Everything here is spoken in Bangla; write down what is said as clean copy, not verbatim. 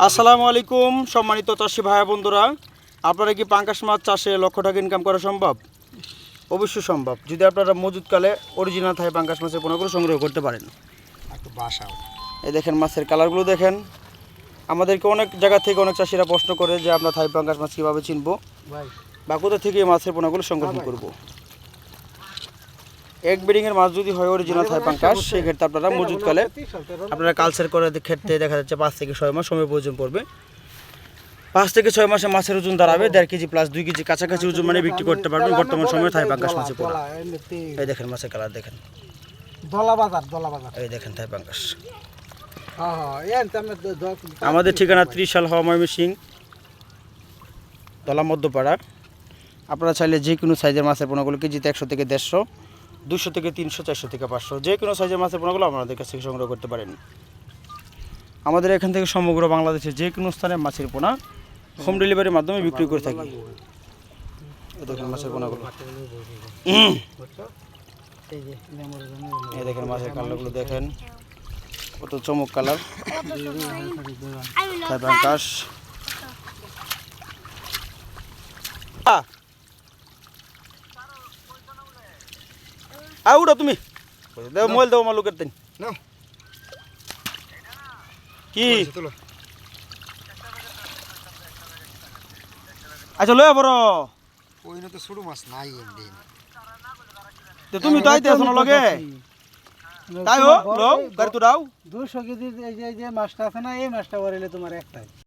আসসালামু আলাইকুম সম্মানিত চাষি ভাই বন্ধুরা, আপনারা কি পাঙ্গাস মাছ চাষে লক্ষ টাকা ইনকাম করা সম্ভব? অবশ্যই সম্ভব, যদি আপনারা মজুদকালে অরিজিনাল থাই পাঙ্গাস মাছের পোনাগুলো সংগ্রহ করতে পারেন। এই দেখেন মাছের কালারগুলো দেখেন। আমাদেরকে অনেক জায়গা থেকে অনেক চাষিরা প্রশ্ন করে যে আমরা থাই পাঙ্গাস মাছ কীভাবে চিনবো বা কোথা থেকে এই মাছের পোনাগুলো সংগ্রহ করব। এক ব্রিডিংয়ের মাছ যদি হয় অরিজিনাল থাই পাঙ্গাস, সেই ক্ষেত্রে আপনারা মজুদকালে আপনারা কালচার করে ক্ষেত্রে দেখা যাচ্ছে 5 থেকে 6 মাস সময় প্রয়োজন পড়বে। 5 থেকে 6 মাসে মাছের ওজন দাঁড়াবে 1.5 কেজি প্লাস 2 কেজি কাছাকাছি ওজন মানে বিক্রি করতে পারবেন বর্তমান সময়ে থাই পাঙ্গাস মাছের পোনা। এই দেখেন মাছের কালার দেখেন, এই দেখেন থাই পাঙ্গাস। আমাদের ঠিকানা 30 সাল হওয়া ময়মনসিংহ দলা মধ্যপাড়া। আপনারা চাইলে যে কোনো সাইজের মাছের পোনাগুলো কেজিতে 100 থেকে 150, 200 থেকে 300, 400 থেকে 500 যে কোনো সাইজের মাছের পোনাগুলো আপনাদের কাছ থেকে সংগ্রহ করতে পারেন। আমাদের এখান থেকে সমগ্র বাংলাদেশের যে কোনো স্থানে মাছের পোনা হোম ডেলিভারির মাধ্যমে বিক্রি করে থাকি। দেখেন মাছের পোনাগুলো, এই দেখেন মাছের কালারগুলো দেখেন, কত চমক কালার। পাঙ্গাস আউড়া তুমি দেও, মোবাইল দেও আমার লোকের দিন কি। আচ্ছা লয়া বড় ওইনে তো ছোট মাছ নাই এমদিন। তুমি তো আইতে আসো না লগে, তাই ও লো গাড়ি তো দাও। 200 কেজি এই যে মাছটা আছে না, এই মাছটা বড়লে তোমার একটাই।